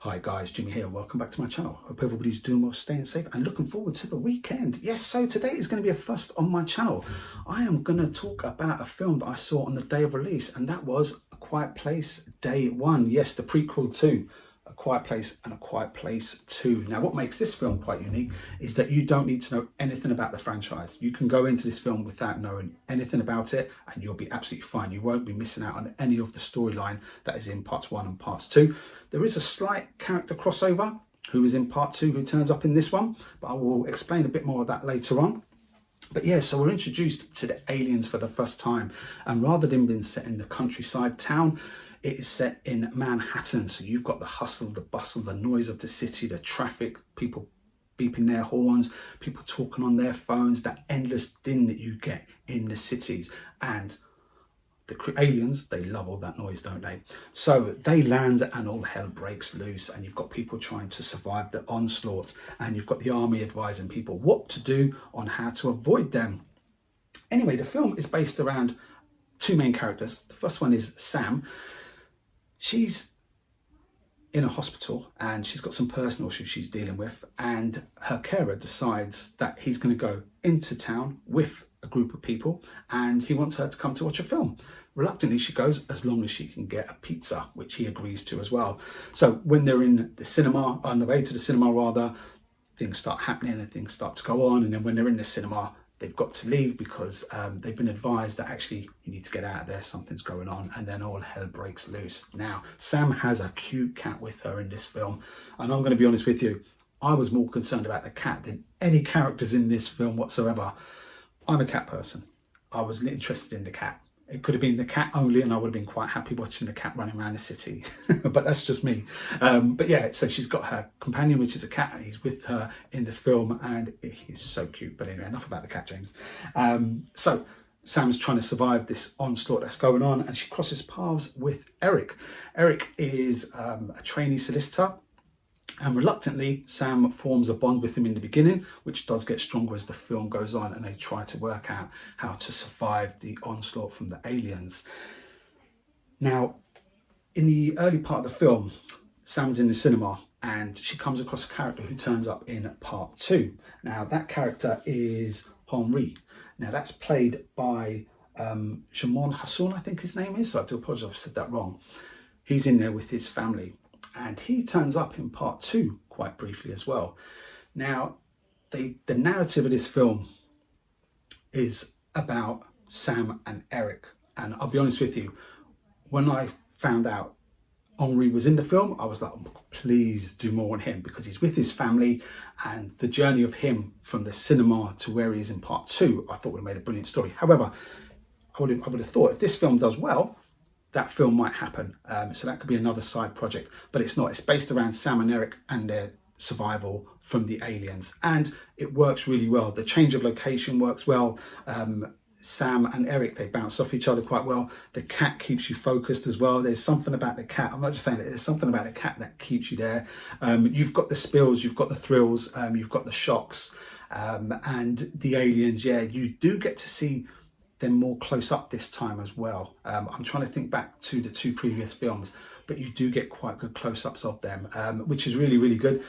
Hi guys, Jimmy here. Welcome back to my channel. Hope everybody's doing well, staying safe and looking forward to the weekend. Yes, so today is going to be a first on my channel. I am going to talk about a film that I saw on the day of release, and that was A Quiet Place Day One. Yes, the prequel to A Quiet Place and A Quiet Place 2. Now, what makes this film quite unique is that you don't need to know anything about the franchise. You can go into this film without knowing anything about it and you'll be absolutely fine. You won't be missing out on any of the storyline that is in parts 1 and parts 2. There is a slight character crossover who is in part 2 who turns up in this one, but I will explain a bit more of that later on. But yeah, so we're introduced to the aliens for the first time, and rather than being set in the countryside town, it is set in Manhattan. So you've got the hustle, the bustle, the noise of the city, the traffic, people beeping their horns, people talking on their phones, that endless din that you get in the cities. And the aliens, they love all that noise, don't they? So they land and all hell breaks loose, and you've got people trying to survive the onslaught, and you've got the army advising people what to do on how to avoid them. Anyway, the film is based around two main characters. The first one is Sam. She's in a hospital and she's got some personal issues she's dealing with, and her carer decides that he's going to go into town with a group of people and he wants her to come to watch a film. Reluctantly she goes, as long as she can get a pizza, which he agrees to as well. So when they're in the cinema, on the way to the cinema rather, things start happening and things start to go on, and then when they're in the cinema they've got to leave because they've been advised that actually you need to get out of there, something's going on, and then all hell breaks loose. Now, Sam has a cute cat with her in this film, and I'm going to be honest with you, I was more concerned about the cat than any characters in this film whatsoever. I'm a cat person. I was interested in the cat. It could have been the cat only and I would have been quite happy watching the cat running around the city, but that's just me. But yeah, so she's got her companion, which is a cat, and he's with her in the film, and he's so cute. But anyway, enough about the cat, James. So Sam's trying to survive this onslaught that's going on, and she crosses paths with Eric. Eric is a trainee solicitor, and reluctantly Sam forms a bond with him in the beginning, which does get stronger as the film goes on and they try to work out how to survive the onslaught from the aliens. Now, in the early part of the film, Sam's in the cinema and she comes across a character who turns up in part 2. Now, that character is Henri. Now, that's played by Djimon Hounsou, I think his name is. So I do apologize if I said that wrong. He's in there with his family, and he turns up in part 2 quite briefly as well. Now, the narrative of this film is about Sam and Eric. And I'll be honest with you, when I found out Henri was in the film, I was like, oh, please do more on him, because he's with his family, and the journey of him from the cinema to where he is in part 2, I thought would have made a brilliant story. However, I would have thought if this film does well, that film might happen. So that could be another side project, but it's not. It's based around Sam and Eric and their survival from the aliens, and it works really well. The change of location works well. Sam and Eric, they bounce off each other quite well. The cat keeps you focused as well. There's something about the cat. I'm not just saying that, there's something about the cat that keeps you there. You've got the spills, you've got the thrills, you've got the shocks, and the aliens. Yeah, you do get to see them more close up this time as well. I'm trying to think back to the 2 previous films, but you do get quite good close-ups of them, which is really, really good.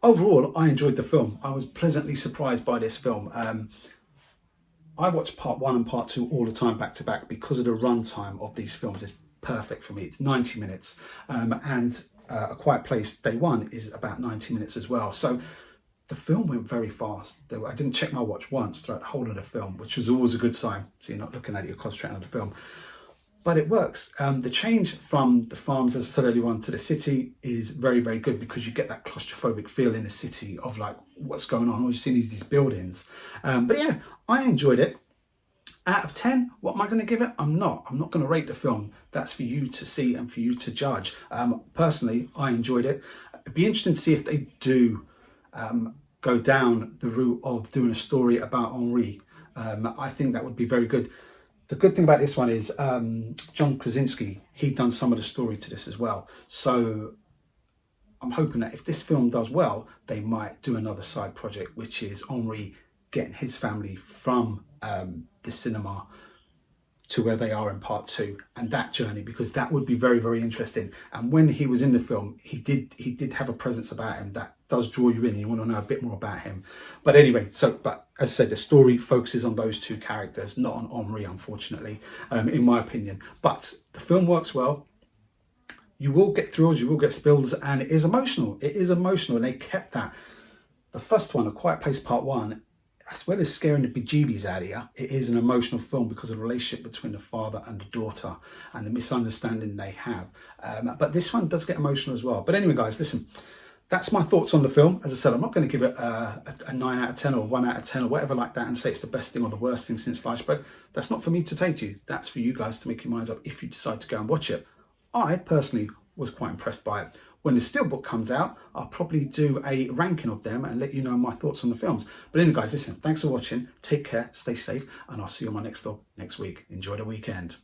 Overall, I enjoyed the film. I was pleasantly surprised by this film. I watch part 1 and part 2 all the time back to back because of the runtime of these films. It's perfect for me. It's 90 minutes, and A Quiet Place Day One is about 90 minutes as well. So the film went very fast. I didn't check my watch once throughout the whole of the film, which was always a good sign. So you're not looking at it, you're concentrating on the film. But it works. The change from the farms, as I said earlier on, to the city is very, very good, because you get that claustrophobic feel in the city of like, what's going on? All you see is these buildings. But yeah, I enjoyed it. Out of 10, what am I going to give it? I'm not going to rate the film. That's for you to see and for you to judge. Personally, I enjoyed it. It'd be interesting to see if they do go down the route of doing a story about Henri. I think that would be very good. The good thing about this one is John Krasinski, he'd done some of the story to this as well. So I'm hoping that if this film does well, they might do another side project, which is Henri getting his family from the cinema to where they are in part 2 and that journey, because that would be very, very interesting. And when he was in the film, he did have a presence about him that does draw you in and you want to know a bit more about him. But anyway, but as I said, the story focuses on those two characters, not on Omri, unfortunately, in my opinion. But the film works well. You will get thrills, you will get spills, and it is emotional. It is emotional, and they kept that. The first one, A Quiet Place Part 1, as well as scaring the bejeebies out of you, it is an emotional film because of the relationship between the father and the daughter and the misunderstanding they have. But this one does get emotional as well. But anyway, guys, listen, that's my thoughts on the film. As I said, I'm not going to give it a 9 out of 10 or 1 out of 10 or whatever like that and say it's the best thing or the worst thing since sliced bread. That's not for me to say to you. That's for you guys to make your minds up if you decide to go and watch it. I personally was quite impressed by it. When the Steelbook comes out, I'll probably do a ranking of them and let you know my thoughts on the films. But anyway, guys, listen, thanks for watching. Take care, stay safe, and I'll see you on my next vlog next week. Enjoy the weekend.